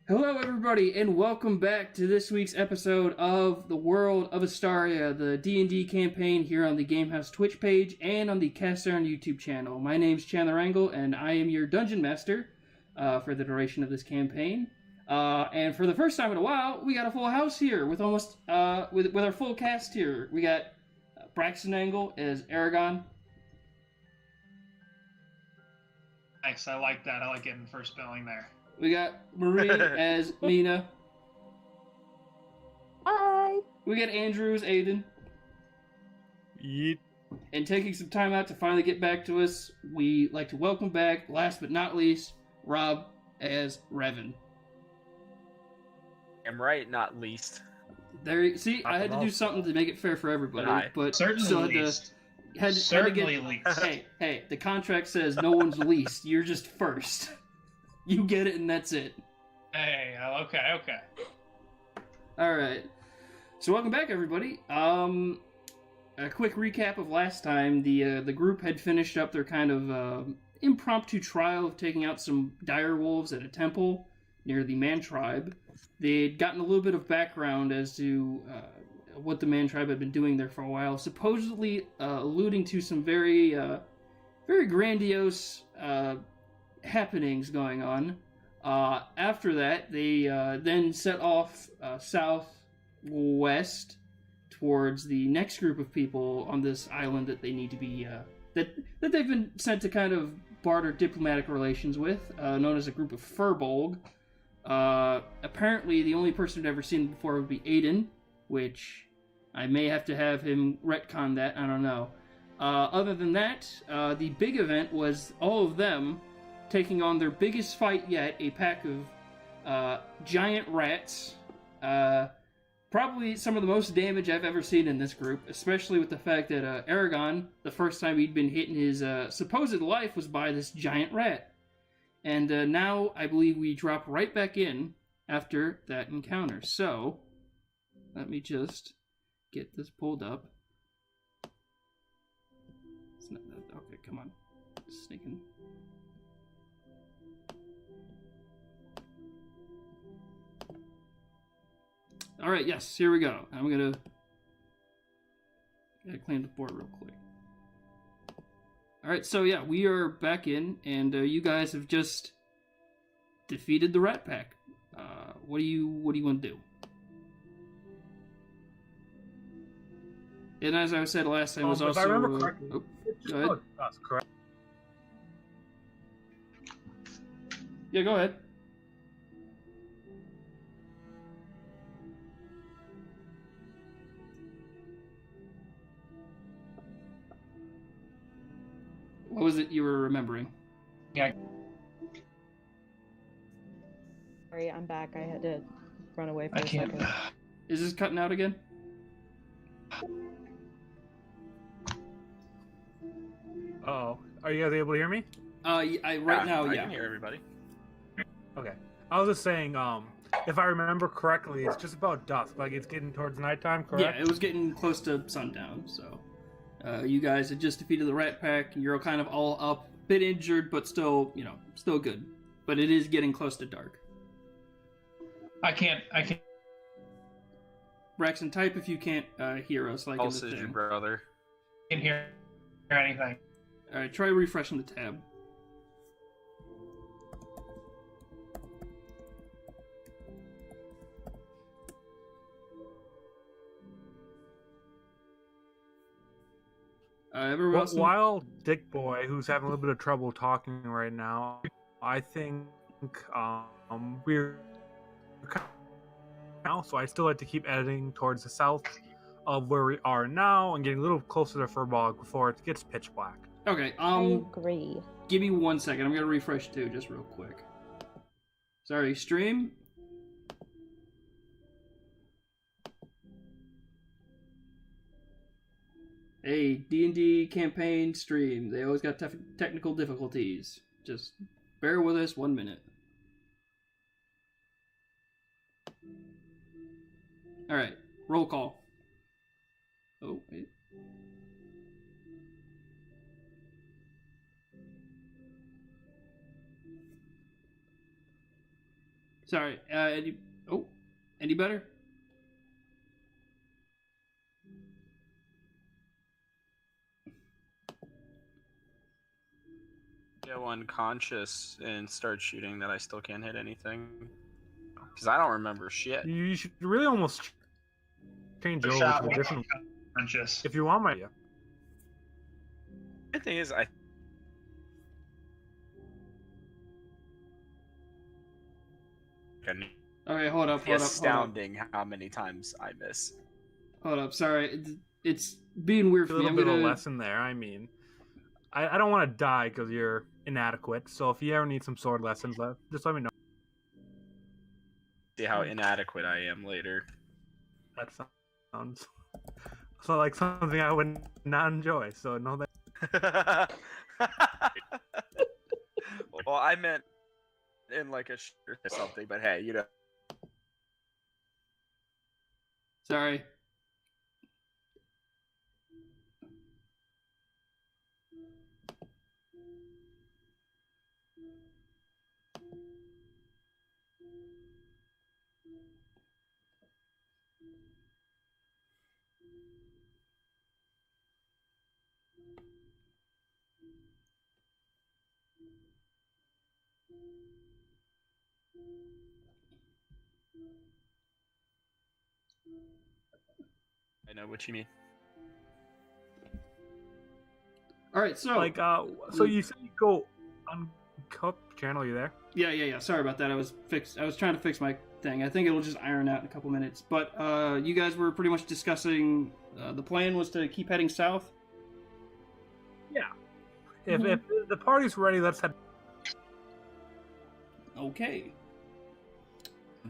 Hello, everybody, and welcome back to this week's episode of the World of Astaria, the D&D campaign here on the Gamehouse Twitch page and on the Cast Iron YouTube channel. My name's Chandler Angle, and I am your Dungeon Master for the duration of this campaign. And for the first time in a while, we got a full house here with almost with our full cast here. We got Braxton Angle as Aragon. Nice, I like that. I like getting the first spelling there. We got Marie as Mina. Hi. We got Andrew as Aiden. Yeet. And taking some time out to finally get back to us, we like to welcome back, last but not least, Rob as Revan. I'm right, not least. There, see, I had to do something to make it fair for everybody, but Certainly still least. had to Certainly get. least. Hey, the contract says no one's least. You're just first. You get it, and that's it. Hey, okay. All right. So welcome back, everybody. A quick recap of last time. The group had finished up their kind of impromptu trial of taking out some dire wolves at a temple near the Man Tribe. They'd gotten a little bit of background as to what the Man Tribe had been doing there for a while, supposedly alluding to some very grandiose happenings going on. After that, they then set off southwest towards the next group of people on this island that they need to be that they've been sent to kind of barter diplomatic relations with, known as a group of Furbolg. Apparently, the only person who'd ever seen it before would be Aiden, which I may have to have him retcon that. I don't know. Other than that, the big event was all of them taking on their biggest fight yet, a pack of giant rats. Probably some of the most damage I've ever seen in this group, especially with the fact that Aragon, the first time he'd been hit in his supposed life was by this giant rat. And now I believe we drop right back in after that encounter. So, let me just get this pulled up. It's not that, okay, come on. Sneaking. Alright, yes, here we go. I'm gonna clean the board real quick. Alright, so yeah, we are back in, and you guys have just defeated the Rat Pack. What do you want to do? And as I said last time, was also... If I remember correctly, go ahead. That's correct. Yeah, go ahead. What was it you were remembering? Yeah. Sorry, I'm back. I had to run away for I a can't. second. Is this cutting out again? Oh, are you guys able to hear me? Right now, I yeah. can hear everybody. Okay. I was just saying, if I remember correctly, it's just about dusk. Like, it's getting towards nighttime, correct? Yeah, it was getting close to sundown, so... you guys had just defeated the Rat Pack, and you're kind of all up, a bit injured, but still, still good. But it is getting close to dark. I can't. Braxton, type if you can't hear us, like Also, in the your thing. brother. Hear anything. Alright, try refreshing the tab. Everyone else? While Dick Boy, who's having a little bit of trouble talking right now, I think we're now, so I still like to keep editing towards the south of where we are now and getting a little closer to Furbolg before it gets pitch black. Okay, I agree. give me 1 second. I'm gonna refresh too, just real quick. Sorry, stream. Hey, D&D campaign stream. They always got technical difficulties. Just bear with us 1 minute. Alright, roll call. Oh, wait. Sorry. Any better? Go unconscious and start shooting that I still can't hit anything. Because I don't remember shit. You should really almost change over Shot to a different. conscious. If you want my idea. The thing is, I Okay, hold up. astounding how many times I miss. Hold up. Sorry, it's being weird A for me. little I'm bit of gonna. a lesson there. I mean, I don't want to die because you're inadequate. So if you ever need some sword lessons, just let me know. See how inadequate I am later. That sounds so like something I would not enjoy. So no, that. Well, I meant in like a shirt or something, but hey, you know. Sorry. I know what you mean. All right. So So you said you go uncooked channel. You there? Yeah. Sorry about that. I was trying to fix my thing. I think it'll just iron out in a couple minutes. But you guys were pretty much discussing. The plan was to keep heading south. Yeah. If the party's ready, let's head. Okay.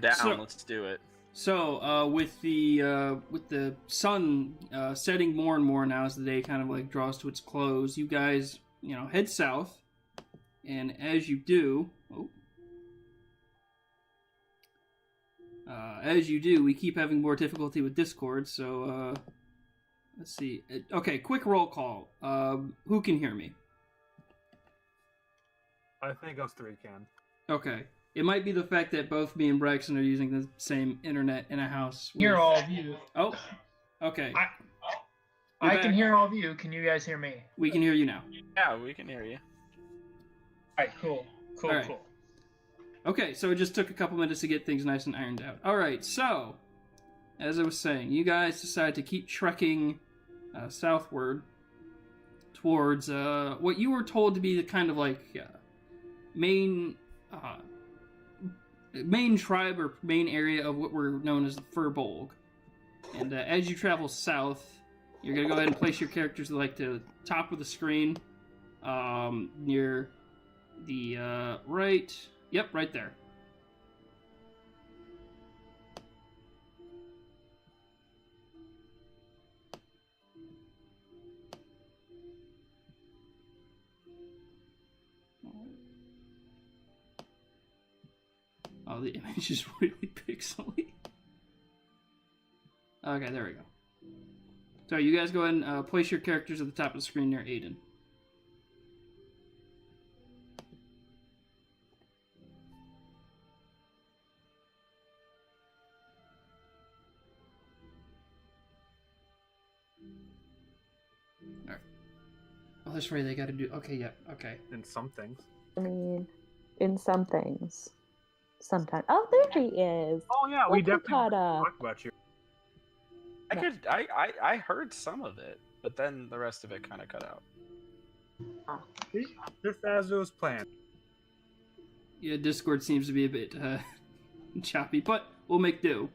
Down. Let's do it. So, with the sun setting more and more now as the day kind of like draws to its close, you guys, head south, and as you do, we keep having more difficulty with Discord. So, let's see. Okay, quick roll call. Who can hear me? I think us three can. Okay. It might be the fact that both me and Braxton are using the same internet in a house. Hear all of you. Oh, okay. I can hear all of you. Can you guys hear me? We can hear you now. Yeah, we can hear you. Alright, cool. All right. Okay, so it just took a couple minutes to get things nice and ironed out. Alright, so, as I was saying, you guys decide to keep trekking southward towards what you were told to be the kind of like main tribe or main area of what were known as the Furbolg. And as you travel south, you're going to go ahead and place your characters like to the top of the screen, near the right. Yep, right there. Oh, the image is really pixely. Okay, there we go. So you guys go ahead and place your characters at the top of the screen near Aiden. Alright. Oh, that's right, they gotta do... Okay, yeah, okay. In some things. I mean, in some things. Sometimes. Oh, there he is. Oh yeah, we Look who definitely caught up. talked about you. I heard some of it, but then the rest of it kind of cut out. Just as it was planned. Yeah, Discord seems to be a bit choppy, but we'll make do.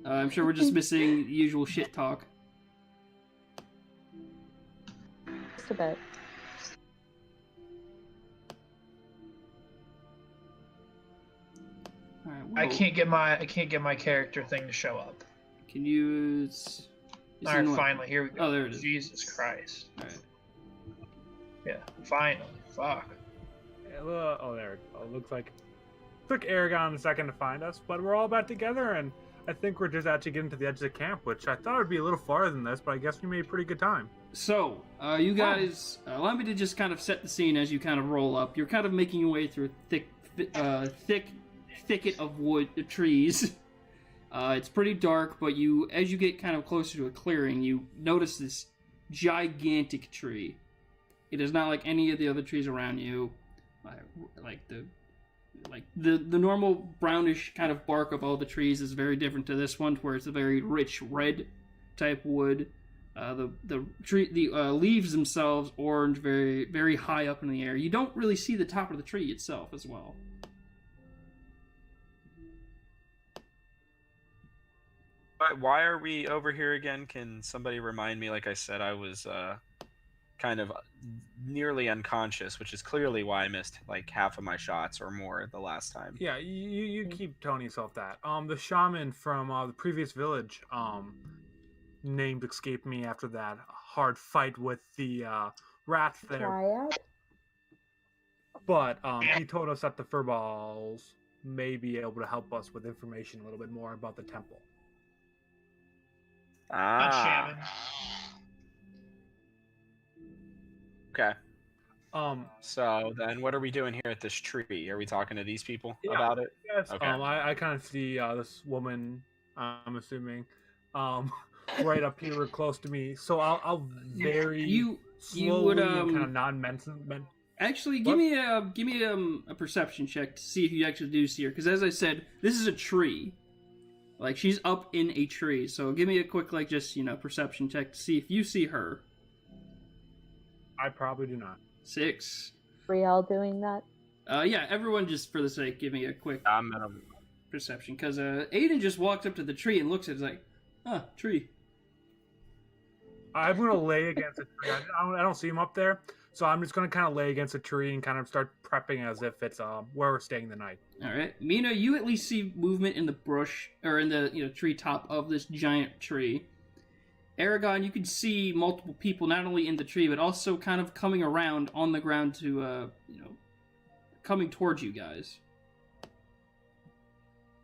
I'm sure we're just missing the usual shit talk. Just a bit. All right, I can't get my character thing to show up. Can you? It's All right, in what? finally, here we go. Oh, there it is. Jesus Christ. All right. Yeah, finally. Fuck. Yeah, oh, there it go. It looks like it took Aragon a second to find us, but we're all back together, and I think we're just actually getting to the edge of the camp, which I thought would be a little farther than this, but I guess we made pretty good time. So, you guys, allow me to just kind of set the scene as you kind of roll up. You're kind of making your way through thick thicket of trees. It's pretty dark, but as you get kind of closer to a clearing, you notice this gigantic tree. It is not like any of the other trees around you. The normal brownish kind of bark of all the trees is very different to this one, where it's a very rich red type wood. The leaves themselves orange, very very high up in the air. You don't really see the top of the tree itself as well. Why are we over here again? Can somebody remind me? Like I said, I was kind of nearly unconscious, which is clearly why I missed like half of my shots or more the last time. Yeah, you keep telling yourself that. The shaman from the previous village, named escaped me after that hard fight with the rat there. Triad? But he told us that the Furbolgs may be able to help us with information a little bit more about the temple. Not shaman. Okay. So then what are we doing here at this tree? Are we talking to these people Yeah. about it? yes, Okay. I kind of see this woman. I'm assuming, right up here, close to me. So I'll very slowly would, and kind of non-mention. Actually, What? give me a perception check to see if you actually do see her. Because as I said, this is a tree. Like, she's up in a tree. So give me a quick, perception check to see if you see her. I probably do not. 6. Are we all doing that? Yeah, everyone just for the sake, give me a quick I'm gonna. perception. Because Aiden just walked up to the tree and looks at it like, tree. I'm gonna lay against a tree. I don't see him up there, so I'm just gonna kind of lay against a tree and kind of start prepping as if it's where we're staying the night. All right, Mina, you at least see movement in the brush or in the tree top of this giant tree. Aragon, you can see multiple people not only in the tree but also kind of coming around on the ground to coming towards you guys.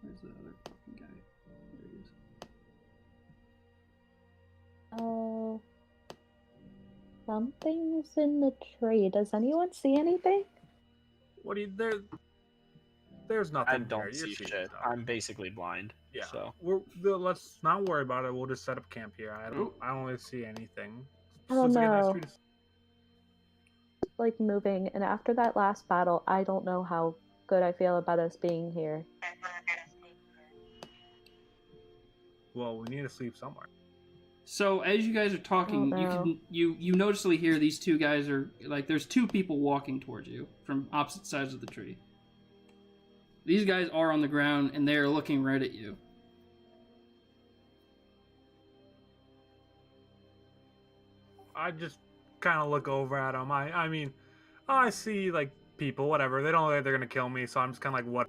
Where's the other fucking guy? There he is. Oh, something's in the tree. Does anyone see anything? What do you there? There's nothing. I there. don't You're see seeing shit. stuff. I'm basically blind. Yeah. So Let's not worry about it. We'll just set up camp here. I don't really see anything. I don't Seems like a nice know. tree to- Like moving, and after that last battle, I don't know how good I feel about us being here. Well, we need to sleep somewhere. So as you guys are talking, Oh, no. you noticeably hear these two guys are like there's two people walking towards you from opposite sides of the tree. These guys are on the ground and they are looking right at you. I just kind of look over at them. I mean, I see like people, whatever. They don't look like they're gonna kill me, so I'm just kind of like, what?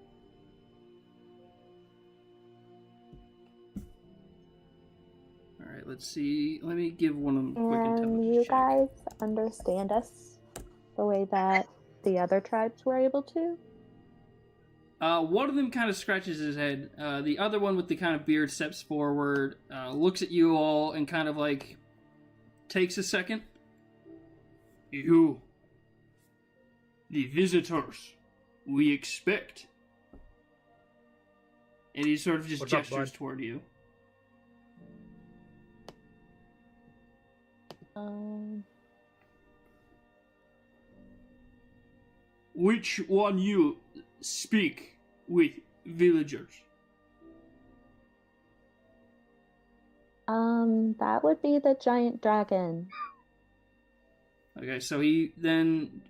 All right, let's see. Let me give one of them a quick And intelligence you check. guys understand us the way that the other tribes were able to? One of them kind of scratches his head. The other one with the kind of beard steps forward, looks at you all, and kind of like takes a second. You, the visitors, we expect. And he sort of just What's up, gestures bud? toward you. Which one you speak with villagers? That would be the giant dragon. Okay, so he then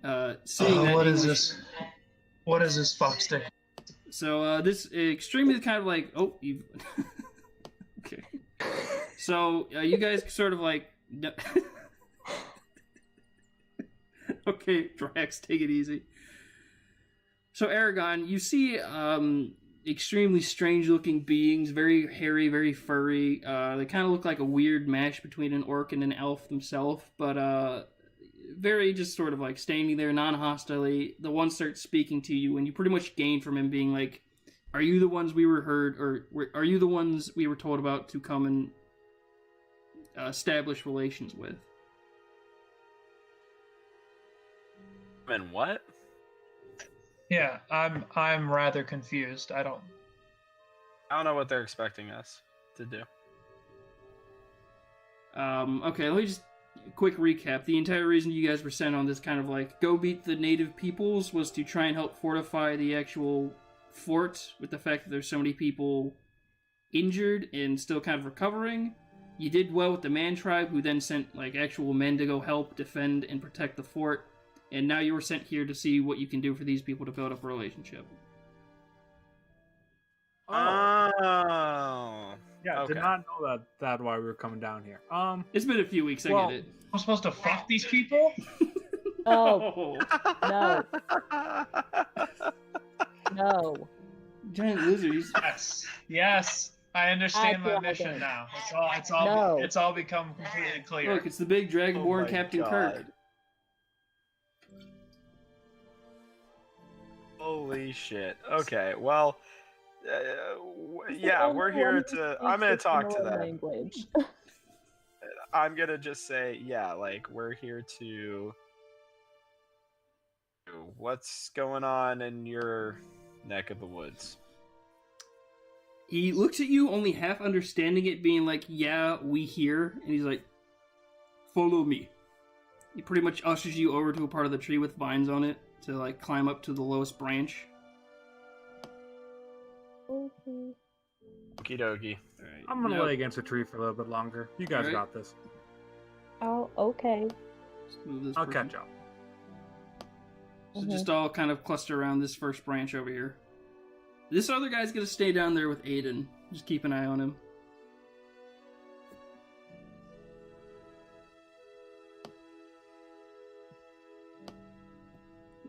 seeing that What is English- this? What is this fox day? So this extremely kind of like you okay. So you guys sort of like no... Okay, Drax, take it easy. So Aragon, you see extremely strange looking beings, very hairy, very furry. They kind of look like a weird mash between an orc and an elf themselves, but very just sort of like standing there non-hostilely. The one starts speaking to you, and you pretty much gain from him being like, "Are you the ones we were heard, or are you the ones we were told about to come and establish relations with?" And what? Yeah, I'm rather confused. I don't know what they're expecting us to do. Okay, let me just quick recap. The entire reason you guys were sent on this kind of like go beat the native peoples was to try and help fortify the actual fort, with the fact that there's so many people injured and still kind of recovering. You did well with the man tribe, who then sent like actual men to go help defend and protect the fort, and now you were sent here to see what you can do for these people to build up a relationship. Oh. Yeah, Okay. did not know that why we were coming down here. It's been a few weeks, I Well- get it. I'm supposed to fuck these people? Oh, no. No. Giant lizards. Yes. Yes. I understand my mission Dragon. now. No. It's all become completely clear. Look, it's the big dragonborn my Captain God. Kirk. Holy shit. Okay, well, yeah, Only we're here one who to. speaks I'm gonna a talk to similar them. language. I'm gonna just say, yeah, like we're here to. What's going on in your neck of the woods? He looks at you, only half understanding it, being like, yeah, we hear. And he's like, follow me. He pretty much ushers you over to a part of the tree with vines on it to, like, climb up to the lowest branch. Okay. Okie dokie. Alright. I'm gonna now- lay against a tree for a little bit longer. You guys Alright. got this. Oh, okay. Just move this I'll person. catch up. So just all kind of cluster around this first branch over here. This other guy's gonna stay down there with Aiden. Just keep an eye on him.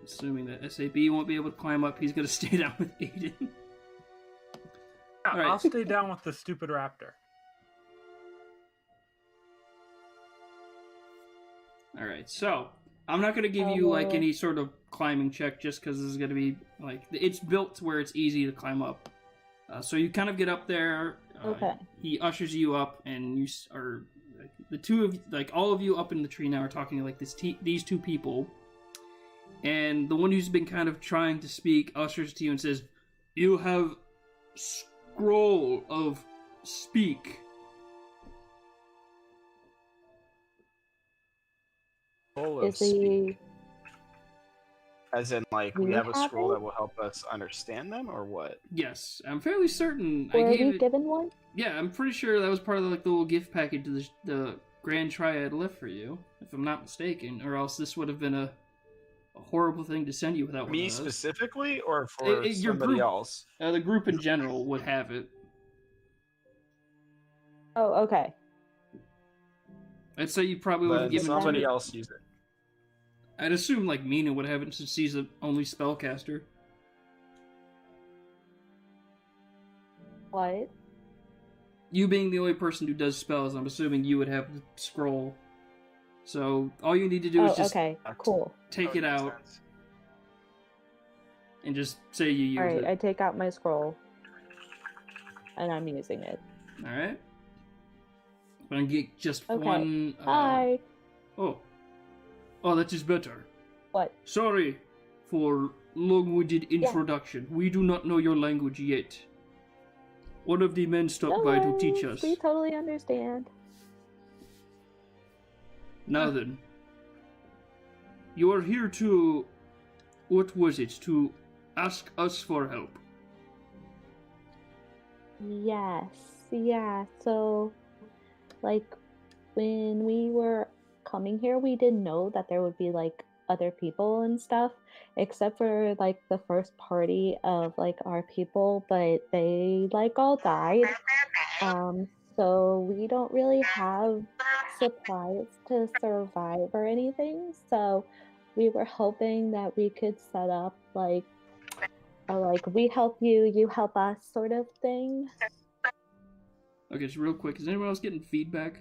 Assuming that SAB won't be able to climb up, he's gonna stay down with Aiden. Yeah, Alright. I'll stay down with the stupid raptor. Alright, so I'm not gonna give you like Oh. any sort of climbing check just because this is gonna be like it's built to where it's easy to climb up. So you kind of get up there. Okay. He ushers you up, and you are like, the two of like all of you up in the tree now are talking to, like these two people, and the one who's been kind of trying to speak ushers to you and says, "You have scroll of speak." Scroll of Is he? speak. As in, like, we You have a have scroll it? that will help us understand them, or what? Yes, I'm fairly certain. Were I we gave it. given one? Yeah, I'm pretty sure that was part of like the little gift package the Grand Triad left for you, if I'm not mistaken, or else this would have been a horrible thing to send you without one Me of those. specifically, or for Your somebody group. else? The group in general would have it. Oh, okay. I'd say you probably would have Then given somebody it. else use it. I'd assume like Mina would have it since she's the only spellcaster. What? You being the only person who does spells, I'm assuming you would have the scroll. So all you need to do Oh, is just okay. Cool. take it Makes out sense. and just say you use All right, it. I take out my scroll, and I'm using it. All right. I'm gonna get just Okay. one. Hi. Oh, that is better. What? Sorry for long-winded introduction. We do not know your language yet. One of the men stopped No by to teach worries, us. We totally understand. Now then, you are here to. What was it? To ask us for help. Yes. Yeah. So, like, when we were coming here, we didn't know that there would be like other people and stuff, except for like the first party of like our people, but they like all died. So we don't really have supplies to survive or anything. So we were hoping that we could set up like a like we help you, you help us sort of thing. Okay, just real quick. Is anyone else getting feedback?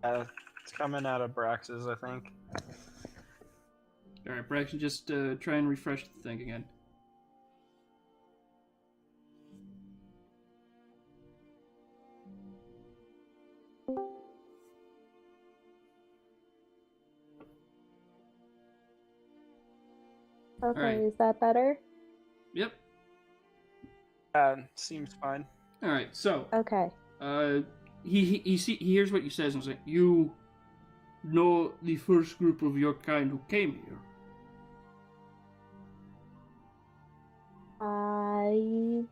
It's coming out of Brax's, I think. All right, Braxton, just try and refresh the thing again. Okay, Alright. is that better? Yep. Seems fine. All right. So, Okay. he hears what you says and says, "You know the first group of your kind who came here."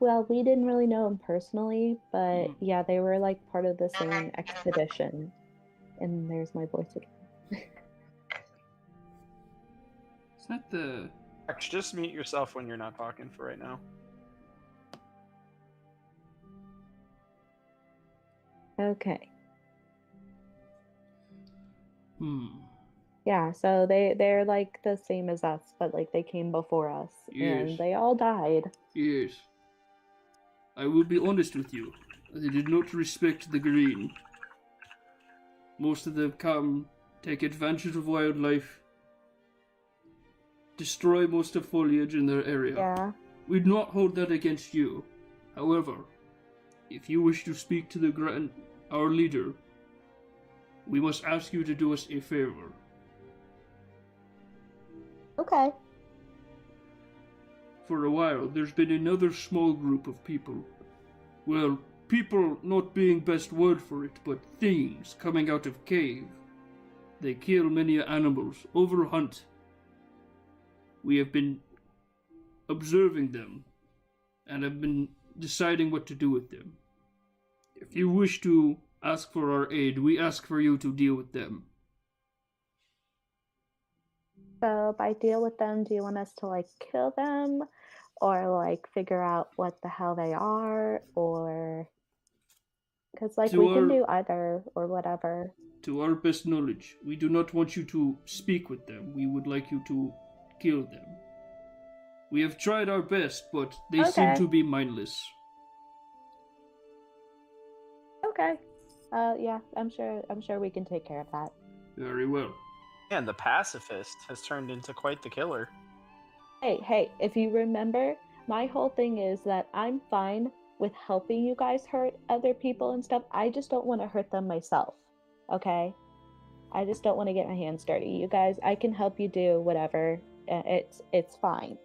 Well, we didn't really know them personally, but Mm. yeah, they were like part of the same expedition. And there's my voice again. Is that the? Just mute yourself when you're not talking for right now. Okay. Yeah, so they're like the same as us, but like they came before us, Yes. and they all died. Yes. I will be honest with you. They did not respect the green. Most of them come, take advantage of wildlife, destroy most of foliage in their area. Yeah. We'd not hold that against you. However, if you wish to speak to our leader, we must ask you to do us a favor. Okay. For a while, there's been another small group of people. Well, people not being best word for it, but things coming out of cave. They kill many animals, overhunt. We have been observing them, and have been deciding what to do with them. If you wish to ask for our aid, we ask for you to deal with them. So by deal with them, do you want us to like kill them, or like figure out what the hell they are, or because like we can do either or whatever. To our best knowledge, we do not want you to speak with them. We would like you to kill them. We have tried our best, but they seem to be mindless. Okay. Yeah, I'm sure we can take care of that. Very well. And the pacifist has turned into quite the killer. Hey, if you remember, my whole thing is that I'm fine with helping you guys hurt other people and stuff. I just don't want to hurt them myself. Okay? I just don't want to get my hands dirty. You guys, I can help you do whatever. It's fine.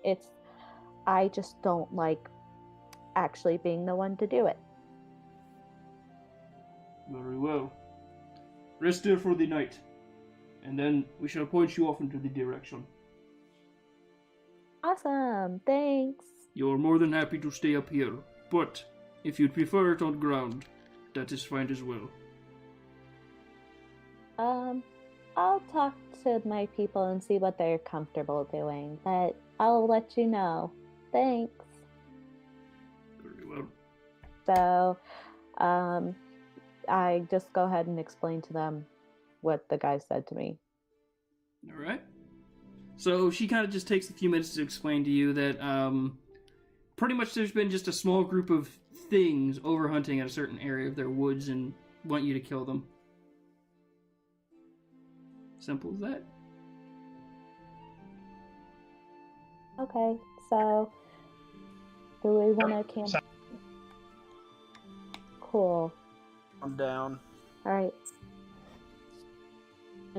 I just don't like actually being the one to do it. Very well. Rest here for the night, and then we shall point you off into the direction. Awesome, thanks. You're more than happy to stay up here, but if you'd prefer it on ground, that is fine as well. I'll talk to my people and see what they're comfortable doing, but I'll let you know. Thanks. Very well. So, I just go ahead and explain to them what the guy said to me. All right. So she kind of just takes a few minutes to explain to you that pretty much there's been just a small group of things overhunting at a certain area of their woods and want you to kill them. Simple as that. Okay, so do we want to camp? Cool. I'm down. All right.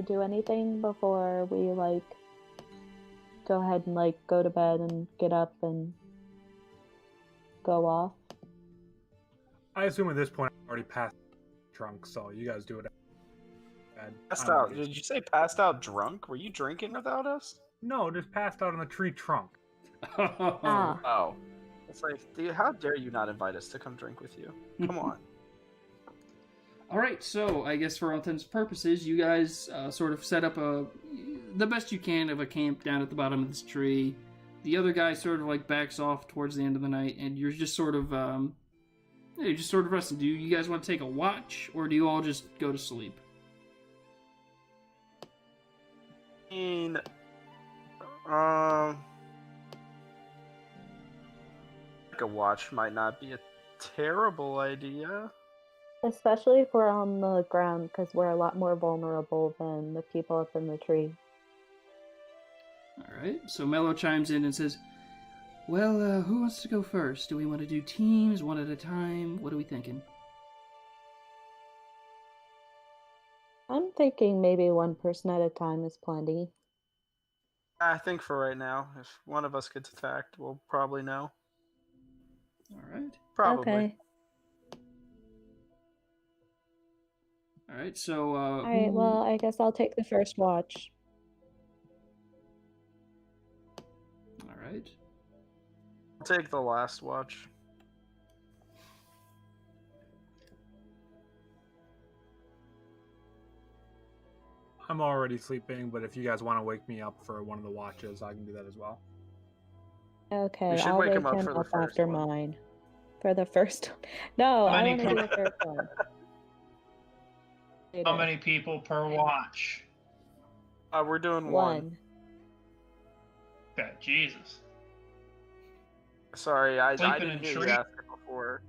Do anything before we like go ahead and like go to bed and get up and go off? I assume at this point I'm already passed drunk, so you guys do it. Passed out. Did you say passed out drunk? Were you drinking without us? No, just passed out on the tree trunk. Ah. Oh. It's like, dude, how dare you not invite us to come drink with you? Come on. Alright, so I guess for all intents and purposes, you guys sort of set up the best you can of a camp down at the bottom of this tree. The other guy sort of like backs off towards the end of the night, and you're just sort of you're just sort of resting. Do you guys want to take a watch, or do you all just go to sleep? I mean, like a watch might not be a terrible idea. Especially if we're on the ground, because we're a lot more vulnerable than the people up in the tree. Alright, so Mello chimes in and says, well, who wants to go first? Do we want to do teams, one at a time? What are we thinking? I'm thinking maybe one person at a time is plenty. I think for right now, if one of us gets attacked, we'll probably know. All right. Probably. Okay. All right. So. All right. Well, I guess I'll take the first watch. All right. I'll take the last watch. I'm already sleeping, but if you guys want to wake me up for one of the watches, I can do that as well. Okay, should I'll wake wake him up him for the up first after one. mine. For the first. No, How I many want to do the people- first one. How Later. many people per watch? We're doing one. One. Okay, Jesus. Sorry, I Sleeping didn't in hear you tree? ask it before.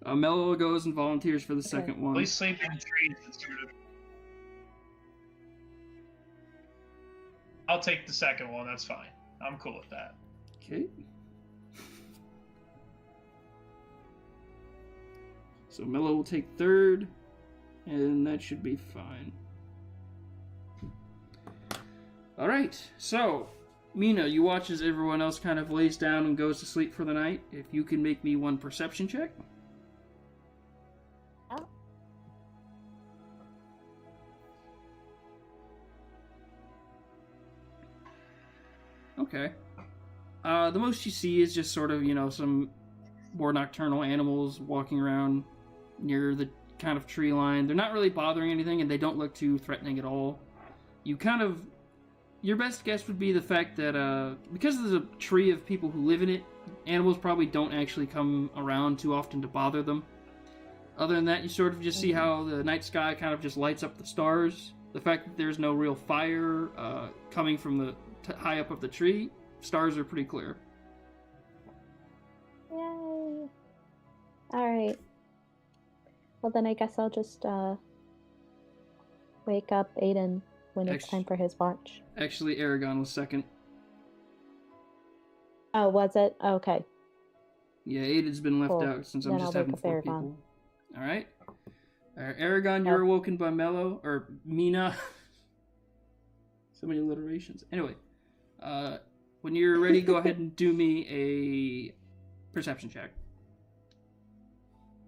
Mello goes and volunteers for the Okay. second At one. least sleeping in trees is sort of. I'll take the second one. That's fine. I'm cool with that. Okay. So Mello will take third, and that should be fine. All right. So, Mina, you watch as everyone else kind of lays down and goes to sleep for the night. If you can make me one perception check. Oh. Okay. The most you see is just sort of, some more nocturnal animals walking around near the kind of tree line. They're not really bothering anything, and they don't look too threatening at all. Your best guess would be the fact that, because there's a tree of people who live in it, animals probably don't actually come around too often to bother them. Other than that, you sort of just see how the night sky kind of just lights up the stars. The fact that there's no real fire coming from the high up of the tree, stars are pretty clear. Yay. Alright. Well, then I guess I'll just wake up Aiden when it's time for his watch. Actually, Aragon was second. Oh, was it? Okay. Yeah, Aiden's been left Cool. out since I'm Then just I'll having wake up 4 Aragon. people. Alright. Aragon, you're awoken by Mello, or Mina. So many alliterations. Anyway, when you're ready, go ahead and do me a perception check.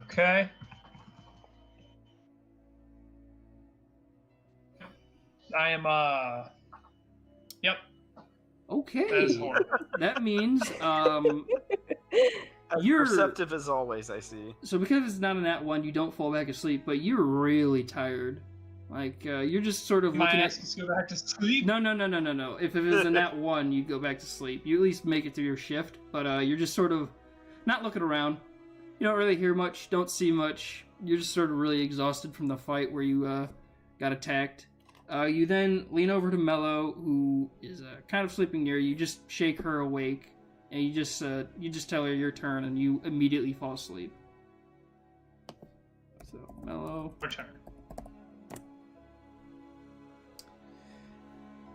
Okay. I am, Yep, Okay. that is horrible. That means, You're- Perceptive as always, I see. so because it's not a nat 1, you don't fall back asleep, but you're really tired. Like, you're just sort of Am I looking asked to go back to sleep? No. If it was a nat 1, you'd go back to sleep. You at least make it through your shift, but you're just sort of not looking around. You don't really hear much, don't see much. You're just sort of really exhausted from the fight where you got attacked. You then lean over to Mello, who is kind of sleeping near you. You just shake her awake, and you just tell her your turn, and you immediately fall asleep. So, Mello. Return.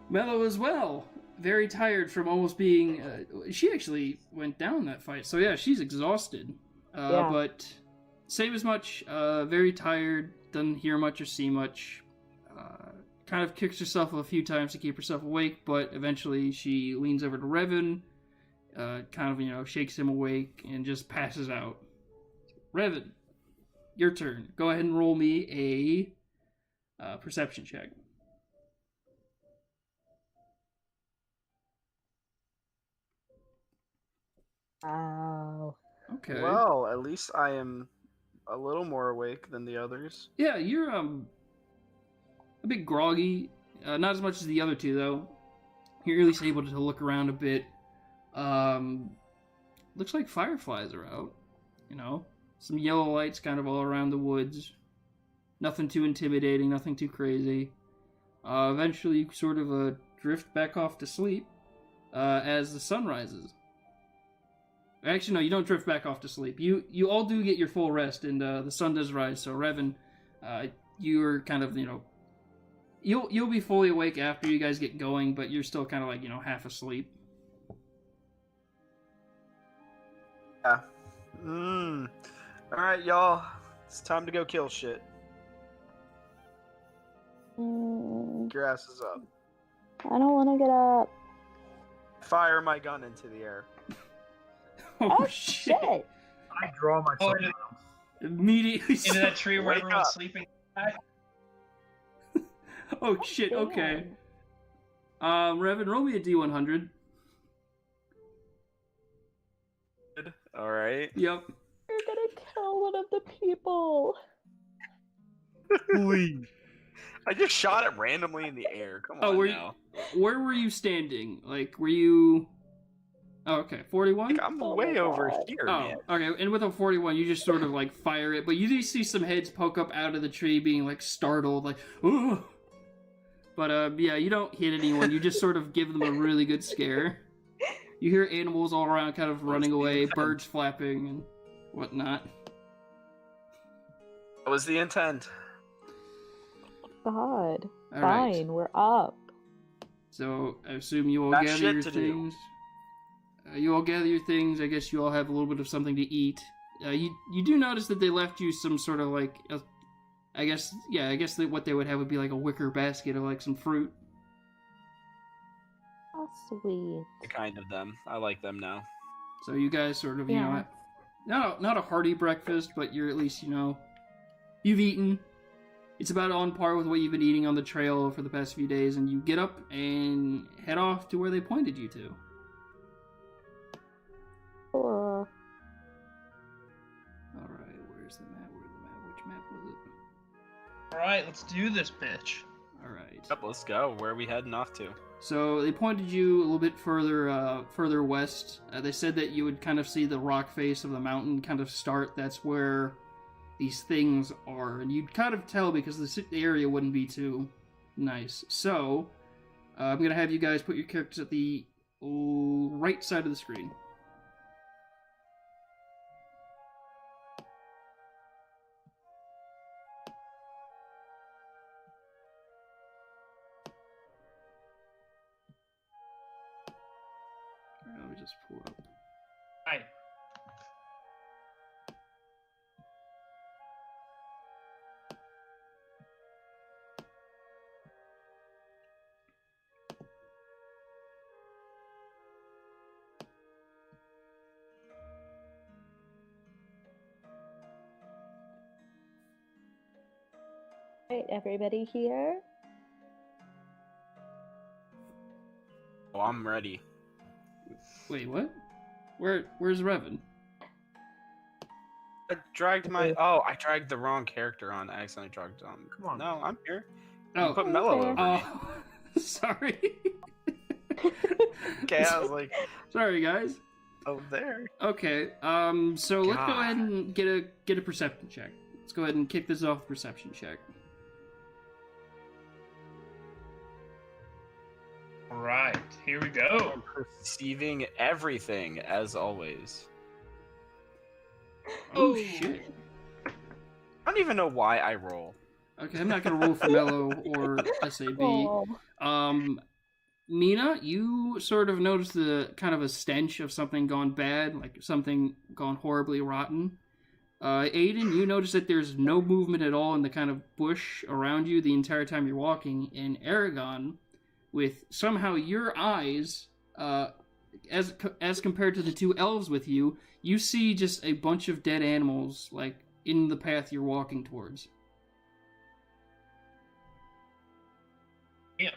Mello as well. Very tired from almost being... she actually went down that fight. So yeah, she's exhausted. Yeah. But same as much. Very tired. Doesn't hear much or see much. Kind of kicks herself a few times to keep herself awake. But eventually she leans over to Revan. Kind of, shakes him awake and just passes out. Revan, your turn. Go ahead and roll me a perception check. Oh. Okay. Well, at least I am a little more awake than the others. Yeah, you're a bit groggy. Not as much as the other two, though. You're at least able to look around a bit. Looks like fireflies are out. Some yellow lights kind of all around the woods. Nothing too intimidating, nothing too crazy. Eventually, you sort of drift back off to sleep as the sun rises. Actually, no, you don't drift back off to sleep. You all do get your full rest, and the sun does rise. So, Revan, you're kind of, you'll be fully awake after you guys get going, but you're still kind of like, half asleep. Yeah. Alright, y'all. It's time to go kill shit. Your ass is up. I don't want to get up. Fire my gun into the air. Oh, shit! shit! I draw myself. into, Immediately. into that tree where Wake everyone's up. sleeping. Oh shit! Okay. Damn. Revan, roll me a D100. All right. Yep. You're gonna kill one of the people. Please. I just shot it randomly in the air. Come Oh, on were now. Where were you standing? Like, were you? Oh, okay, 41. Like, I'm Oh way my over God. here, Oh, man. okay. And with a 41, you just sort of like fire it, but you do see some heads poke up out of the tree, being like startled, like ooh. But yeah, you don't hit anyone. You just sort of give them a really good scare. You hear animals all around, kind of running away, birds flapping and whatnot. What was the intent? God. All Fine, right. we're up. So I assume you all Got gather shit your to do. things. You all gather your things. I guess you all have a little bit of something to eat. You do notice that they left you some sort of like, I guess that what they would have would be like a wicker basket of like some fruit. How sweet. Kind of them. I like them now. So you guys sort of, you Yeah. know, not a hearty breakfast, but you're at least, you've eaten. It's about on par with what you've been eating on the trail for the past few days, and you get up and head off to where they pointed you to. Cool. Alright, where's the map? Which map was it? All right, let's do this, bitch. Alright. Yep, let's go. Where are we heading off to? So they pointed you a little bit further west. They said that you would kind of see the rock face of the mountain kind of start. That's where these things are, and you'd kind of tell because the area wouldn't be too nice. So I'm gonna have you guys put your characters at the right side of the screen. Let me just pull up. Right. Right, everybody here? Oh, I'm ready. Wait, what? Where's Revan? I dragged my. Oh, I dragged the wrong character on. I accidentally dragged on. Come on. No, I'm here. Oh, You put Mello Okay. over me. oh, sorry. Okay, I was like, Sorry, guys. oh, there. Okay, so let's go God. ahead and get a perception check. Let's go ahead and kick this off with a perception check. All right, here we go. I'm perceiving everything as always. Oh, Ooh. shit. I don't even know why I roll. Okay, I'm not gonna roll for Mello or SAB. Oh, Mina, you sort of notice the kind of a stench of something gone bad, like something gone horribly rotten. Aiden, you notice that there's no movement at all in the kind of bush around you the entire time you're walking. And Aragon, with somehow your eyes, as compared to the two elves with you, you see just a bunch of dead animals, like, in the path you're walking towards. Yeah.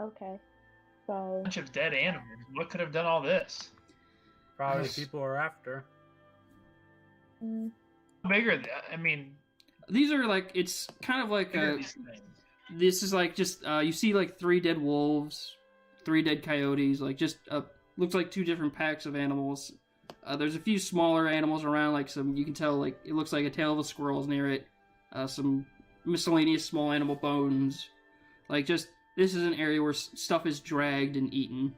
okay. So, Bunch of dead animals. What could have done all this? Probably Yes. people are after. mm, How big are they? I mean, These are like, it's kind of like big are a... these things? This is like just you see like 3 dead wolves, 3 dead coyotes, like just looks like 2 different packs of animals. There's a few smaller animals around, like some, you can tell, like it looks like a tail of a squirrel's near it. Some miscellaneous small animal bones. Like just, this is an area where stuff is dragged and eaten.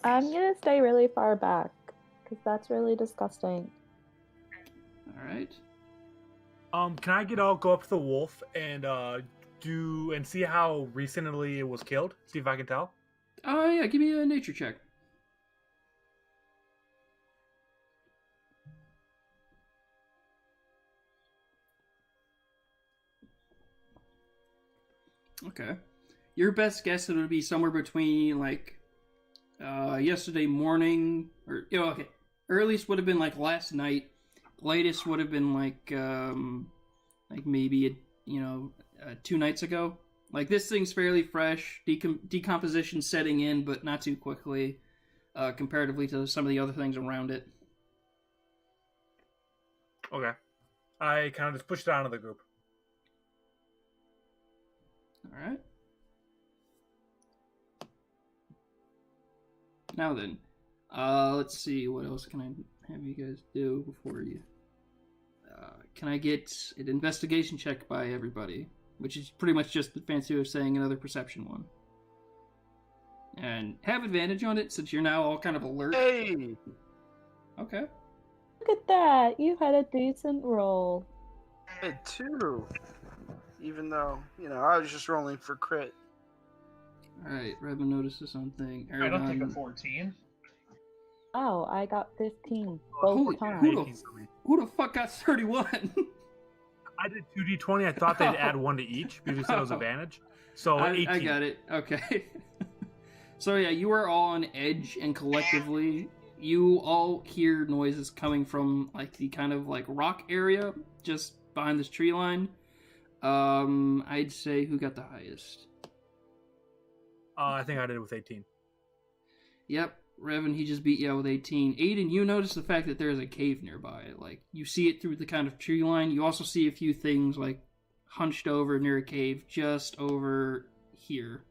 I'm gonna stay really far back because that's really disgusting. All right. Can I go up to the wolf and see how recently it was killed? See if I can tell. Yeah, give me a nature check. Okay. Your best guess it would be somewhere between like yesterday morning or okay. Earliest would have been like last night. Latest would have been like maybe 2 nights ago. Like this thing's fairly fresh, decomposition setting in, but not too quickly, comparatively to some of the other things around it. Okay. I kind of just pushed it out of the group. All right. Now then, let's see. What else can I have you guys do before you? Can I get an investigation check by everybody? Which is pretty much just the fancy way of saying another perception one. And have advantage on it since you're now all kind of alert. Hey! Okay. Look at that. You had a decent roll. I had 2. Even though, I was just rolling for crit. Alright, Redmond notices something. I don't think a Aragon- 14. Oh, I got 15 Holy both times. who the fuck got 31? I did 2d20. I thought they'd add 1 to each because you said it was advantage. So 18. I got it. Okay. So yeah, you are all on edge, and collectively, you all hear noises coming from like the kind of like rock area just behind this tree line. I'd say who got the highest? I think I did it with 18. Yep, Revan, he just beat you out with 18. Aiden, you notice the fact that there's a cave nearby. Like, you see it through the kind of tree line. You also see a few things, like, hunched over near a cave just over here.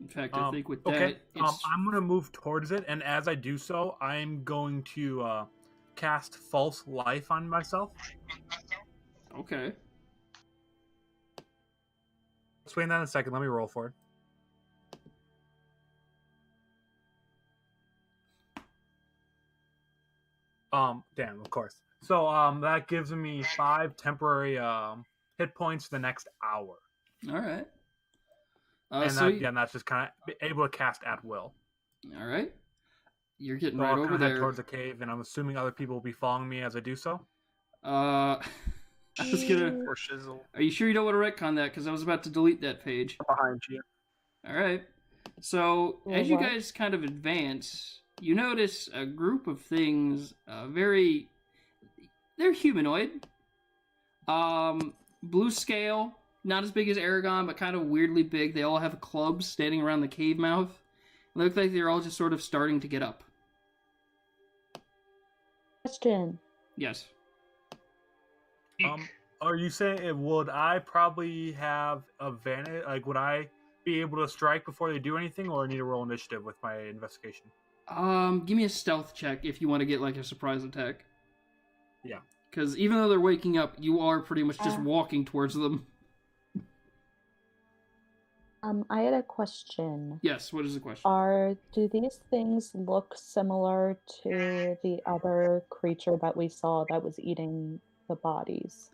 In fact, I think with that, Okay. it's... I'm going to move towards it, and as I do so, I'm going to cast False Life on myself. Okay. Explain that in a second. Let me roll for it. Damn, of course. So, that gives me 5 temporary hit points for the next hour. All right. And so again, that's just kind of able to cast at will. all right. You're getting So right I'll over kinda head there. towards the cave, and I'm assuming other people will be following me as I do so. I was gonna... Or shizzle. Are you sure you don't want to retcon that? Because I was about to delete that page. Behind you. All right. So Yeah, as you what? guys kind of advance, you notice a group of things. They're humanoid. Blue scale, not as big as Aragon, but kind of weirdly big. They all have clubs standing around the cave mouth. They look like they're all just sort of starting to get up. Question. Yes. Are you saying would I probably have advantage? Like, would I be able to strike before they do anything, or need to roll initiative with my investigation? Give me a stealth check if you want to get like a surprise attack. Yeah. Because even though they're waking up, you are pretty much just walking towards them. I had a question. Yes, what is the question? Do these things look similar to the other creature that we saw that was eating the bodies?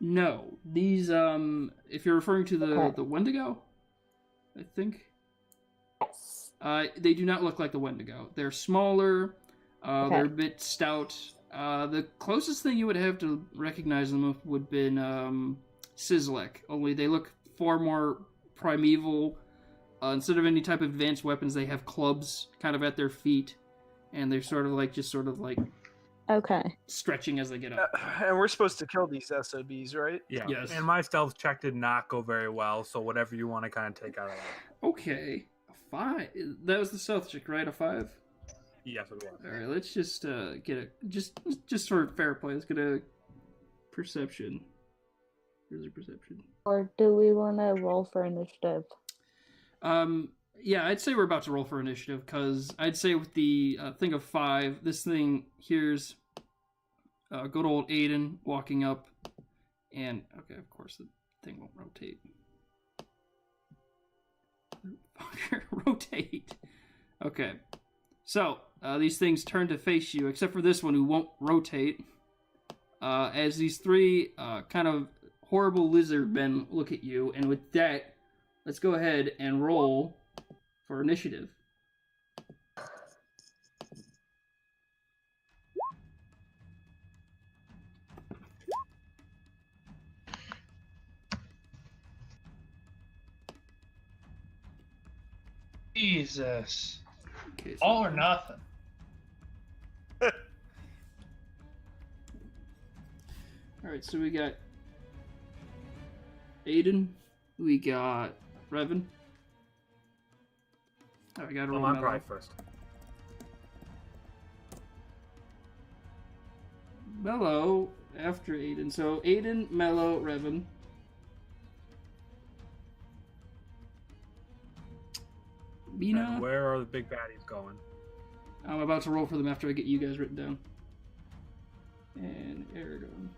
No. These, if you're referring to the Wendigo, I think. Yes. They do not look like the Wendigo. They're smaller, Okay. they're a bit stout. The closest thing you would have to recognize them with would have been Sizzlek, only they look far more primeval. Instead of any type of advanced weapons, they have clubs kind of at their feet, and they're sort of like Okay. stretching as they get up. And we're supposed to kill these SOBs, right? Yeah. Yes. And my stealth check did not go very well, so whatever you want to kind of take out of that. Okay, a 5. That was the stealth check, right? A 5. Yes, it was. All right, let's just get a just for fair play. Let's get a perception. Where's your perception? Or do we want to roll for initiative? Yeah, I'd say we're about to roll for initiative because I'd say with the thing of 5, this thing here's good old Aiden walking up, and okay, of course the thing won't rotate. Fucker, rotate. Okay, so these things turn to face you, except for this one who won't rotate. As these 3 kind of horrible lizard men look at you, and with that, let's go ahead and roll for initiative. Jesus. Okay, so All or nothing. all right, so we got Aiden, we got Revan. Oh, I gotta roll I'm Mellow. probably first. Mellow after Aiden. So Aiden, Mellow, Revan. Mina. And where are the big baddies going? I'm about to roll for them after I get you guys written down. And Aragon.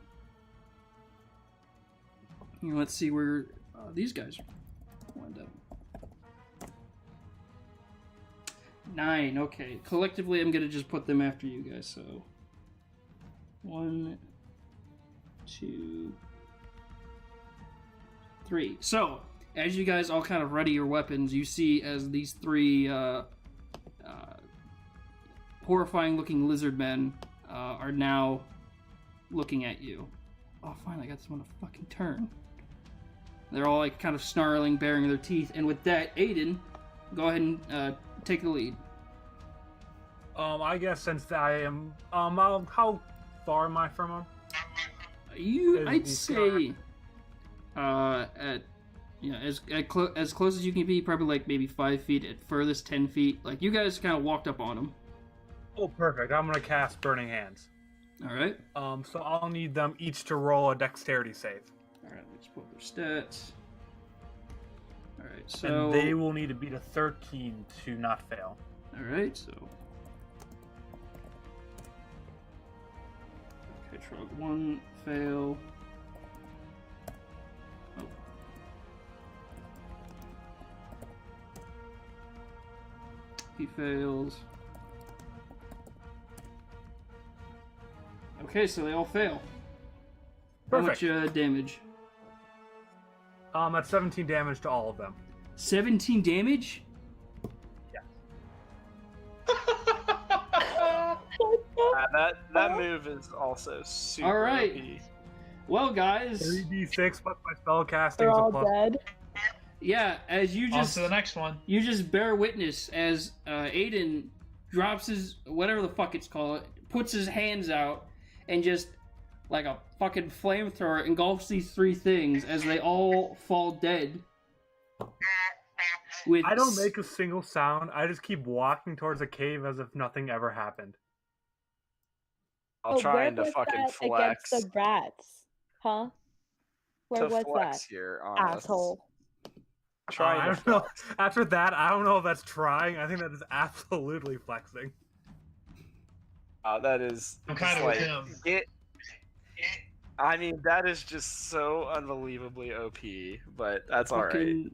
And let's see where these guys wind up. 9, okay. Collectively, I'm going to just put them after you guys, so... 1, 2, 3. So, as you guys all kind of ready your weapons, you see as these three horrifying-looking lizard men are now looking at you. Oh, finally, I got this one to fucking turn. They're all like kind of snarling, baring their teeth, and with that, Aiden, go ahead and take the lead. I guess since I am, how far am I from him? I'd say, at, you know, as close as you can be, probably like maybe 5 feet, at furthest 10 feet. Like, you guys kind of walked up on him. Oh, perfect. I'm gonna cast Burning Hands. Alright. So I'll need them each to roll a dexterity save. Alright, let's pull their stats. Alright, so... And they will need to beat a 13 to not fail. Alright, so... Okay, Trog 1, fail. Oh. He fails. Okay, so they all fail. Perfect. How much damage? That's 17 damage to all of them. 17 damage? That move is also super All right. OP. Well, guys. 3d6 plus my spell casting. They're all dead. Yeah, as you On just to the next one. you just bear witness as Aiden drops his whatever the fuck it's called, puts his hands out, and just like a fucking flamethrower engulfs these three things as they all fall dead. With I don't make a single sound. I just keep walking towards the cave as if nothing ever happened. I'll trying to where was fucking that flex. against the rats, huh? Where to was flex that, here on us. asshole? Trying I to don't know. flex. After that, I don't know if that's trying. I think that is absolutely flexing. That is. I'm just kind of with him. I mean, that is just so unbelievably OP, but that's alright. fucking,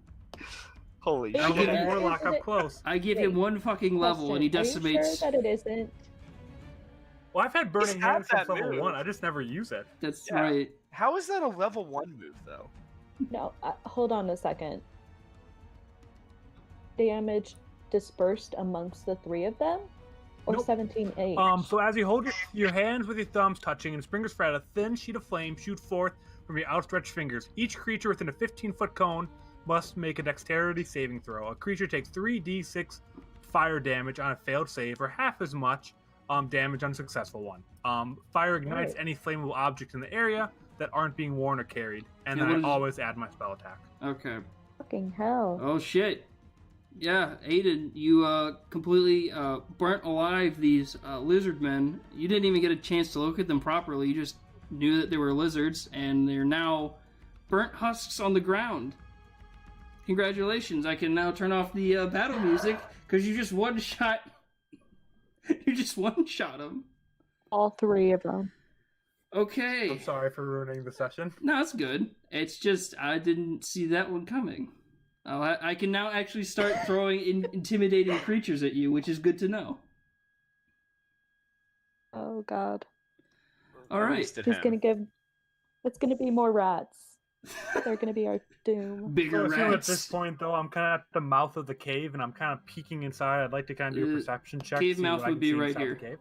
Holy I'm Okay. shit. getting Warlock up close. I give him one fucking level and he Question, decimates. Are you sure that it isn't? Well, I've had Burning He's had Hands since that level move. 1. I just never use it. That's Yeah. right. How is that a level 1 move, though? No, hold on a second. Damage dispersed amongst the three of them? Or Nope. 17 each? So as you hold your hands with your thumbs touching and fingers spread, a thin sheet of flame shoot forth from your outstretched fingers. Each creature within a 15-foot cone must make a dexterity saving throw. A creature takes 3d6 fire damage on a failed save, or half as much damage on a successful one. Fire ignites Right. any flammable objects in the area that aren't being worn or carried, and And then what I is- always add my spell attack. Okay. Fucking hell. Oh shit. Yeah, Aiden, you completely burnt alive these lizard men. You didn't even get a chance to look at them properly. You just knew that they were lizards, and they're now burnt husks on the ground. Congratulations! I can now turn off the battle music because you just one shot. You just one shot them. All three of them. Okay. I'm sorry for ruining the session. No, it's good. It's just I didn't see that one coming. I can now actually start throwing intimidating creatures at you, which is good to know. Oh god. All right. Roasted Who's him. gonna give... It's gonna be more rats. They're gonna be our doom. Bigger So at rats. this point, though, I'm kind of at the mouth of the cave, and I'm kind of peeking inside. I'd like to kind of do a perception check. cave see mouth what I would can be see right inside here. the cave.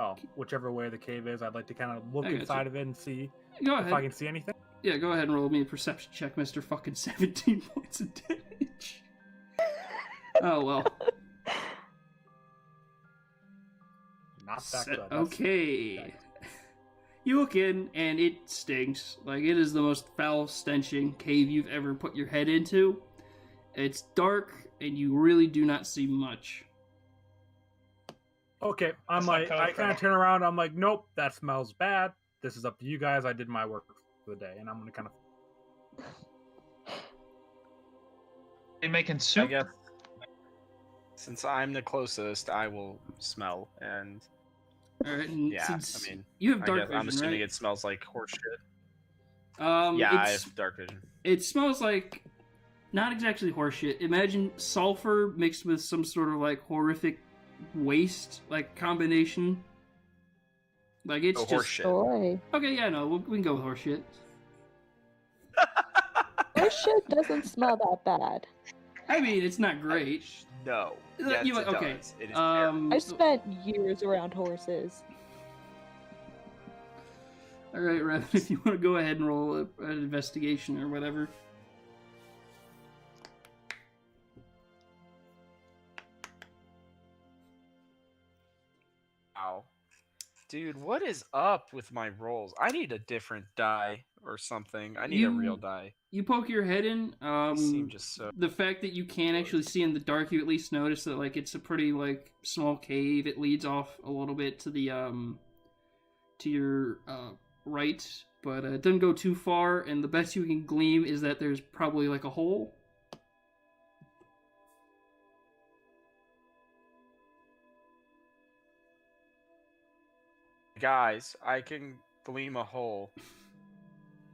Oh, whichever way the cave is, I'd like to kind of look I gotcha. inside of it and see Go if I ahead. can see anything. Yeah, go ahead and roll me a perception check, Mr. Fucking 17 points of damage. Oh, well. Not that good. That's- Okay. You look in, and it stinks. Like, it is the most foul-stenching cave you've ever put your head into. It's dark, and you really do not see much. Okay, I'm That's not like, code I for kind it. of turn around. I'm like, nope, that smells bad. This is up to you guys. I did my work for the day, and I'm gonna kind of. They making I soup? guess since I'm the closest, I will smell, and Alright, and yeah, since I mean, you have dark I'm vision, assuming right? it smells like horse shit. Yeah, I have dark vision. it smells like not exactly horseshit. Imagine sulfur mixed with some sort of like horrific waste, like combination. Like it's Oh, just horse shit. Joy. okay. Yeah, no, we can go with horseshit. This shit doesn't smell that bad. I mean, it's not great. No. Uh, Yes, you- it okay. does. It is terrible. I spent years around horses. All right, Rev, if you want to go ahead and roll an investigation or whatever. Wow. Dude, what is up with my rolls? I need a different die or something. I need a real die. You poke your head in. They seem just so. The fact that you can actually see in the dark, you at least notice that like it's a pretty like small cave. It leads off a little bit to the to your right, but it doesn't go too far. And the best you can glean is that there's probably like a hole. Guys, I can gleam a hole.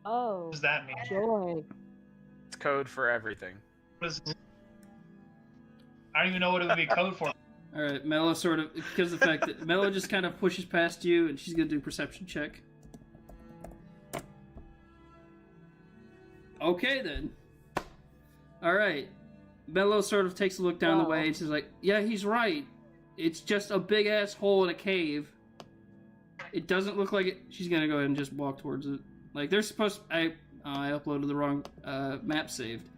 Oh, What does that mean? joy. It's code for everything. What is... I don't even know what it would be code for. All right, Mello sort of because of the fact that Mello just kind of pushes past you, and she's gonna do a perception check. Okay then. All right, Mello sort of takes a look down the Wow. way, and she's like, "Yeah, he's right. It's just a big ass hole in a cave. It doesn't look like it." She's gonna go ahead and just walk towards it. Like they're supposed. I uploaded the wrong map saved.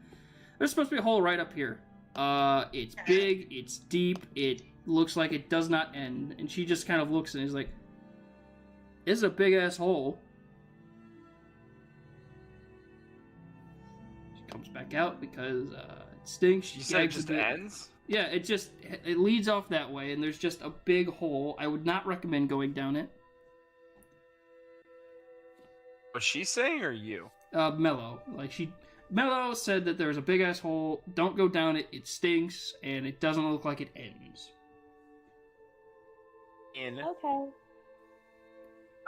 There's supposed to be a hole right up here. It's big, it's deep, it looks like it does not end. And she just kind of looks and is like, "This is a big ass hole." She comes back out because it stinks. She You said it gags a just bit. ends? Yeah, it leads off that way, and there's just a big hole. I would not recommend going down it. Was she saying or you? Mello. Mello said that there's a big ass hole. Don't go down it. It stinks, and it doesn't look like it ends. Okay.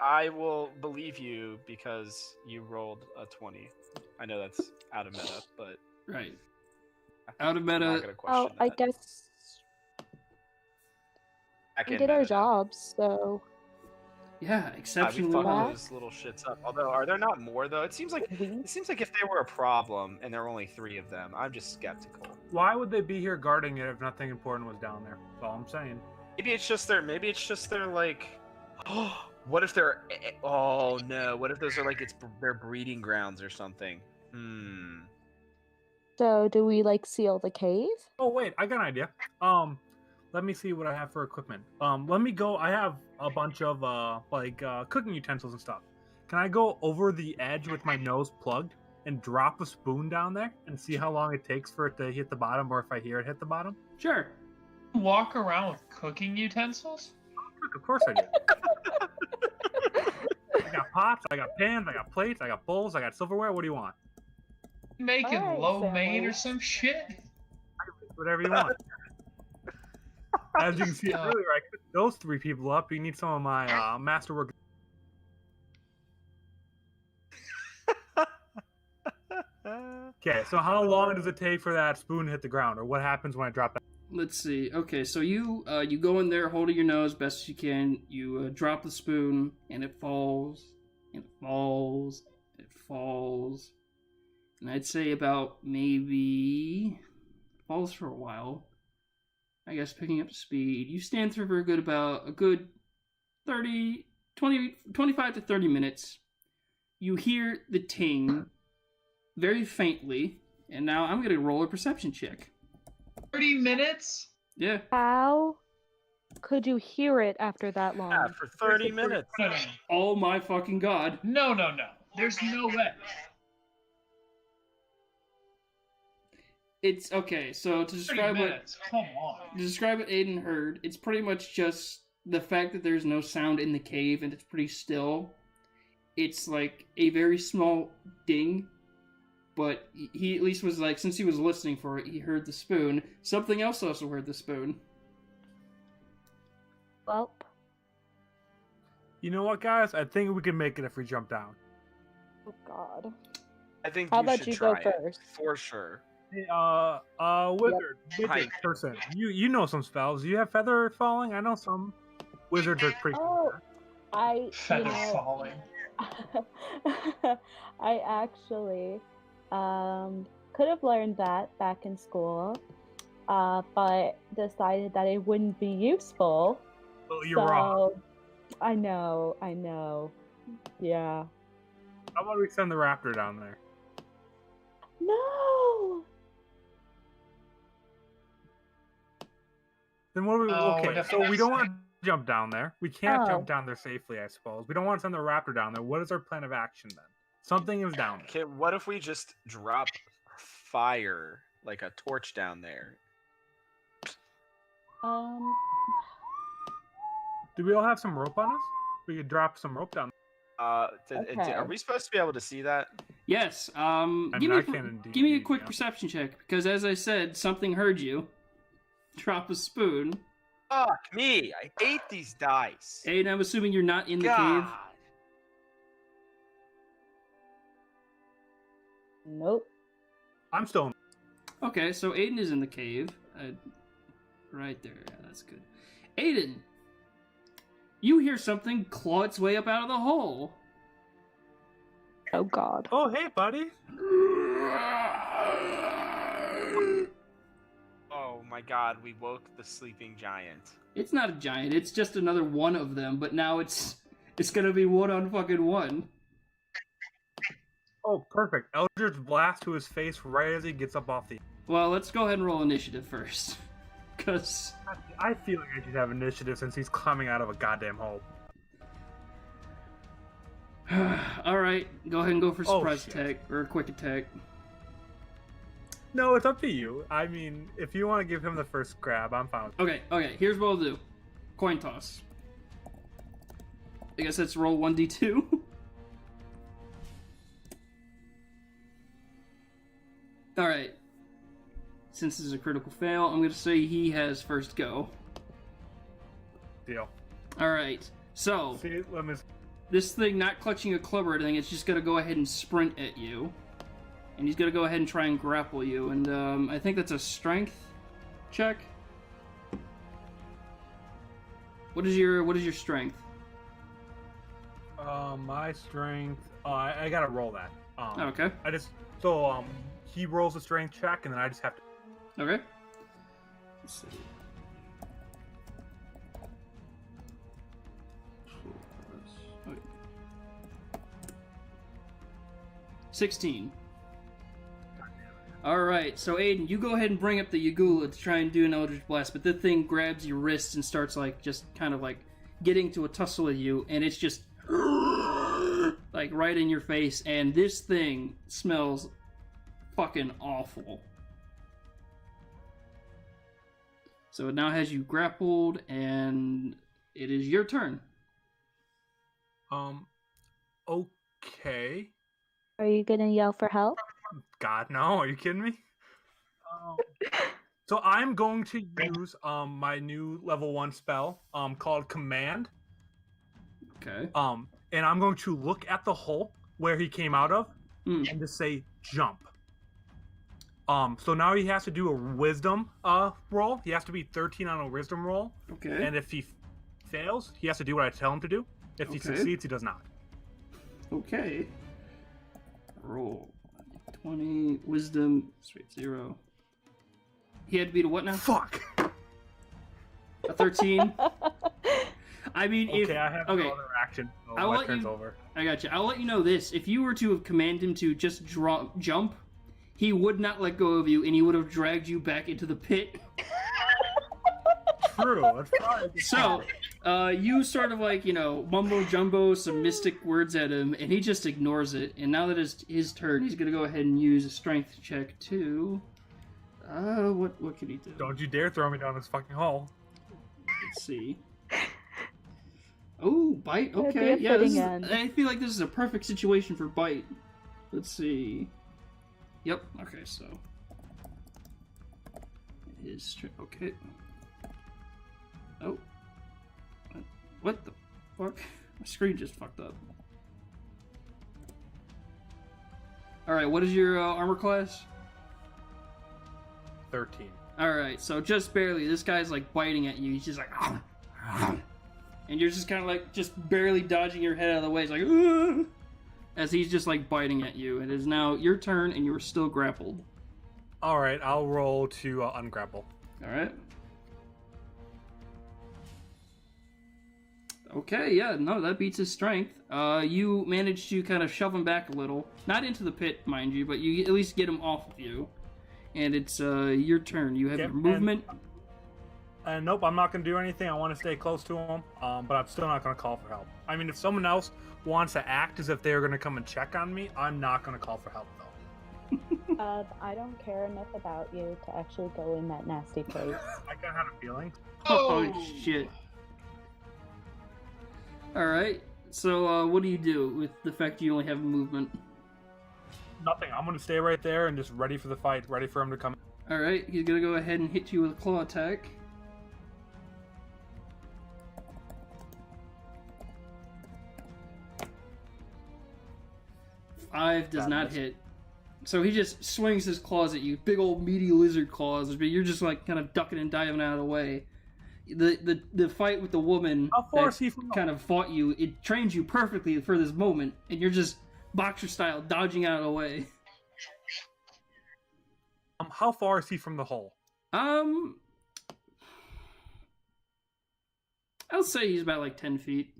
I will believe you because you rolled a 20. I know that's out of meta, but Right. Out of I'm not meta. gonna question Oh, I that. guess Back we in did our meta. jobs, so Yeah, We exceptionally fucked well. those little shits up. Although, are there not more though? It seems like we if there were a problem and there were only 3 of them, I'm just skeptical. Why would they be here guarding it if nothing important was down there? That's all I'm saying. Maybe it's just their like. What if they're? Oh no! What if those are like their breeding grounds or something? So do we like seal the cave? Oh wait, I got an idea. Let me see what I have for equipment. Let me go. I have a bunch of cooking utensils and stuff. Can I go over the edge with my nose plugged and drop a spoon down there and see how long it takes for it to hit the bottom, or if I hear it hit the bottom? Sure. Walk around with cooking utensils? Of course I do. I got pots, I got pans, I got plates, I got bowls, I got silverware. What do you want? Making Alright, lo mein or Sandwich. some shit? Whatever you want. As you can see God. earlier, I cooked those 3 people up. You need some of my masterwork. Okay, so how long does it take for that spoon to hit the ground, or what happens when I drop that? Let's see. Okay, so you go in there holding your nose best as you can. You drop the spoon, and it falls, and it falls, and it falls. And I'd say about maybe falls for a while. I guess picking up speed. You stand through for a good 30, 20, 25 to 30 minutes. You hear the ting very faintly, and now I'm going to roll a perception check. 30 minutes? Yeah. How could you hear it after that long? Yeah, for 30 minutes. No, no, Oh my fucking god. no, no, no. There's no way. It's okay, so to 30 describe what minutes. Come on. Aiden heard, it's pretty much just the fact that there's no sound in the cave and it's pretty still. It's like a very small ding, but he at least was like, since he was listening for it, he heard the spoon. Something else also heard the spoon. Well, You know what, guys? I think we can make it if we jump down. oh god. I think How you about should you go try it, first? for sure. Hey, wizard Hi. person. You know some spells. Do you have feather falling? I know some wizards are pretty. Oh, Feather falling. I actually could have learned that back in school, but decided that it wouldn't be useful. Oh, you're wrong. I know. Yeah. How about we send the raptor down there? No. Then what? Oh, Okay, that's- so we don't want to jump down there. We can't Oh. jump down there safely, I suppose. We don't want to send the raptor down there. What is our plan of action then? Something is down there. Okay, what if we just drop fire, like a torch down there? Do we all have some rope on us? We could drop some rope down. Okay. Are we supposed to be able to see that? Yes, mean, give me I a, can indeed, give me a quick yeah. perception check, because as I said, something heard you. Drop a spoon. Fuck me! I hate these dice. Aiden, I'm assuming you're not in the God. cave. Nope. I'm still. Okay, so Aiden is in the cave. Right there, yeah, that's good. Aiden, you hear something claw its way up out of the hole. Oh god. Oh, hey, buddy. Oh my god, we woke the sleeping giant. It's not a giant, it's just another one of them, but now it's gonna be one on fucking one. Oh, perfect. Eldritch blast to his face right as he gets up off the. Well, let's go ahead and roll initiative first. Because I feel like I should have initiative since he's climbing out of a goddamn hole. alright, go ahead and go for Oh, surprise shit. attack, or quick attack. No, it's up to you. I mean, if you want to give him the first grab, I'm fine. Okay, here's what I'll do. Coin toss. I guess let's roll 1d2. Alright. Since this is a critical fail, I'm going to say he has first go. Deal. Alright, so, See, let me. this thing not clutching a club or anything, it's just going to go ahead and sprint at you. And he's going to go ahead and try and grapple you. And I think that's a strength check. What is your strength? My strength. I gotta roll that. Okay. He rolls a strength check, and then I just have to. Okay. Let's see. Okay. 16. Alright, so Aiden, you go ahead and bring up the Yagula to try and do an Eldritch Blast, but the thing grabs your wrists and starts, like, just kind of, like, getting to a tussle with you, and it's just, like, right in your face, and this thing smells fucking awful. So it now has you grappled, and it is your turn. Okay. Are you gonna yell for help? God, no. Are you kidding me? So I'm going to use my new level 1 spell called Command. Okay. And I'm going to look at the hole where he came out of and just say jump. So now he has to do a wisdom roll. He has to be 13 on a wisdom roll. Okay. And if he fails, he has to do what I tell him to do. If he succeeds, he does not. Okay. Roll. 20. Wisdom. Straight 0. He had to beat a what now? Fuck. A 13? I mean, if... Okay, I have no other action. So I'll my let turn's you- over. I got you. I'll let you know this. If you were to have commanded him to just jump, he would not let go of you, and he would have dragged you back into the pit. True. That's probably So, you sort of like, mumbo jumbo some mystic words at him, and he just ignores it. And now that it's his turn, he's gonna go ahead and use a strength check to. What can he do? Don't you dare throw me down this fucking hole. Let's see. Oh, bite. That'd be Okay, a yeah. fitting end. I feel like this is a perfect situation for bite. Let's see. Yep. Okay, so his okay. Oh, what the fuck? My screen just fucked up. All right, what is your armor class? 13. All right, so just barely. This guy's like biting at you. He's just like, and you're just kind of like just barely dodging your head out of the way. It's like, "Ugh," as he's just like biting at you. It is now your turn, and you are still grappled. All right, I'll roll to ungrapple. All right. Okay, yeah, no, that beats his strength. You manage to kind of shove him back a little, not into the pit, mind you, but you at least get him off of you. And it's your turn. You have Yep, your movement. And nope, I'm not going to do anything. I want to stay close to him, but I'm still not going to call for help. I mean, if someone else wants to act as if they're going to come and check on me, I'm not going to call for help, though. I don't care enough about you to actually go in that nasty place. I kind of had a feeling. Oh, shit. Alright, so what do you do with the fact you only have movement? Nothing. I'm going to stay right there and just ready for the fight, ready for him to come. Alright, he's gonna go ahead and hit you with a claw attack. Five does not hit. So he just swings his claws at you, big old meaty lizard claws, but you're just like kind of ducking and diving out of the way. The fight with the woman How far is that he from kind of fought you, it trains you perfectly for this moment, and you're just boxer style dodging out of the way. How far is he from the hole? I'll say he's about like 10 feet.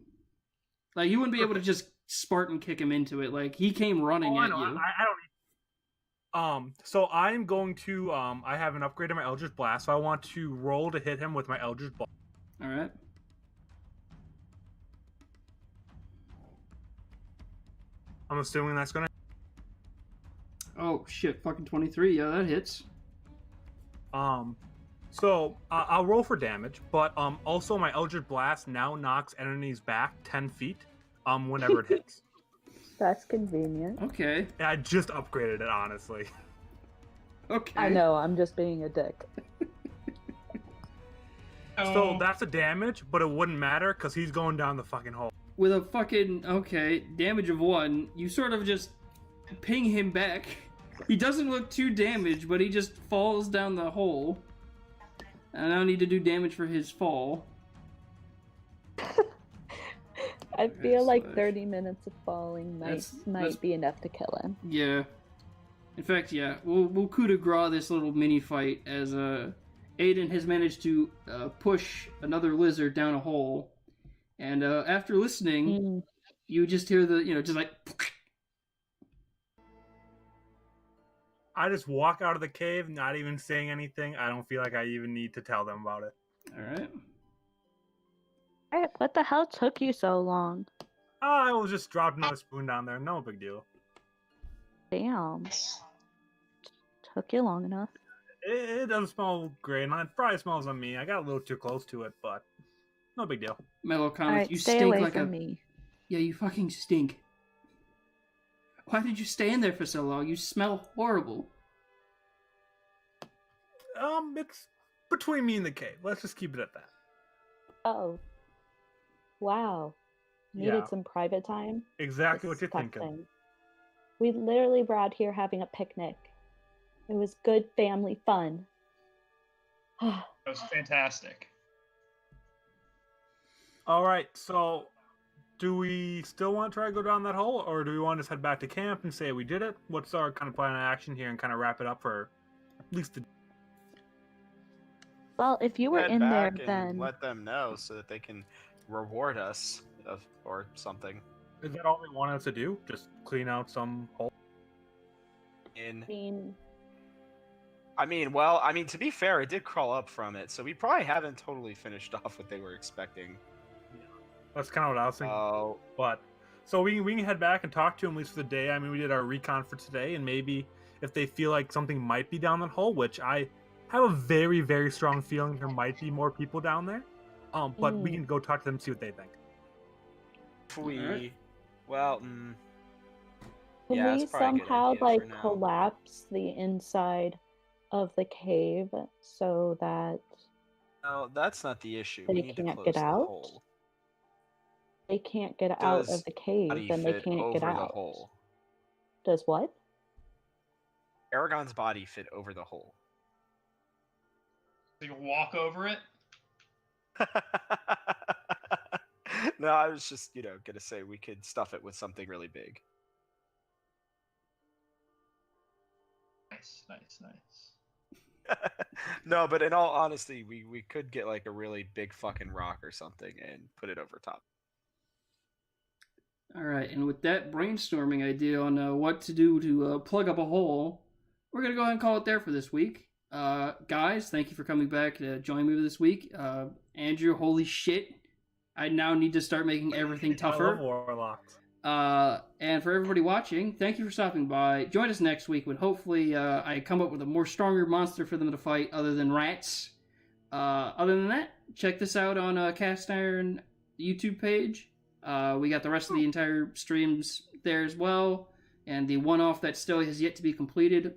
Like you wouldn't be able to just Spartan kick him into it. Like he came running I at know. you. I don't. So I'm going to. I have an upgrade on my Eldritch Blast, so I want to roll to hit him with my Eldritch Blast. All right. I'm assuming that's gonna. Oh shit! Fucking 23. Yeah, that hits. So I'll roll for damage, but also my Eldritch Blast now knocks enemies back 10 feet. Whenever it hits. That's convenient. Okay. And I just upgraded it, honestly. Okay. I know, I'm just being a dick. So that's a damage, but it wouldn't matter because he's going down the fucking hole. With a fucking damage of 1, you sort of just ping him back. He doesn't look too damaged, but he just falls down the hole. And I don't need to do damage for his fall. I feel like slash. 30 minutes of falling might be enough to kill him. Yeah. In fact, yeah, we'll coup de grace this little mini fight as Aiden has managed to push another lizard down a hole, and after listening, you just hear the just like. I just walk out of the cave, not even saying anything. I don't feel like I even need to tell them about it. All right. What the hell took you so long? I was just dropped another spoon down there. No big deal. Damn. Took you long enough. It doesn't smell great, and it probably smells on me. I got a little too close to it, but no big deal. Mellow comments. Alright, You stay stink away like from a. me. Yeah, you fucking stink. Why did you stay in there for so long? You smell horrible. It's between me and the cave. Let's just keep it at that. Oh. Wow. Needed Yeah. some private time? Exactly what you're thinking. Disgusting. We literally were out here having a picnic. It was good family fun. That was fantastic. All right, so do we still want to try to go down that hole, or do we want to just head back to camp and say we did it? What's our kind of plan of action here and kind of wrap it up for at least the... Well, if you were Head in there, back and then let them know so that they can reward us or something. Is that all they want us to do? Just clean out some hole? In I mean, I mean, to be fair, it did crawl up from it, so we probably haven't totally finished off what they were expecting. That's kind of what I was thinking. Oh, But so we can head back and talk to them at least for the day. I mean, we did our recon for today, and maybe if they feel like something might be down that hole, which I have a very, very strong feeling there might be more people down there. But we can go talk to them and see what they think. if we, Alright. well, Can yeah, we it's probably a good somehow idea for like now. collapse the inside of the cave so that no, that's not the issue. They We need to can't close get the out? hole. they can't get out Does of the cave? Body Then they fit can't over get the out. hole. Does what? Aragon's body fit over the hole. So you can walk over it. No, I was just, gonna say we could stuff it with something really big. Nice. No, but in all honesty, we could get like a really big fucking rock or something and put it over top. All right, and with that brainstorming idea on what to do to plug up a hole, we're going to go ahead and call it there for this week. Guys, thank you for coming back to join me this week. Andrew, holy shit. I now need to start making everything I tougher. love warlocks. And for everybody watching, thank you for stopping by. Join us next week when hopefully I come up with a more stronger monster for them to fight other than rats. Other than that, check this out on Cast Iron YouTube page. We got the rest of the entire streams there as well. And the one-off that still has yet to be completed.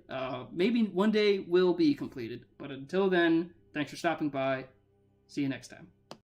Maybe one day will be completed. But until then, thanks for stopping by. See you next time.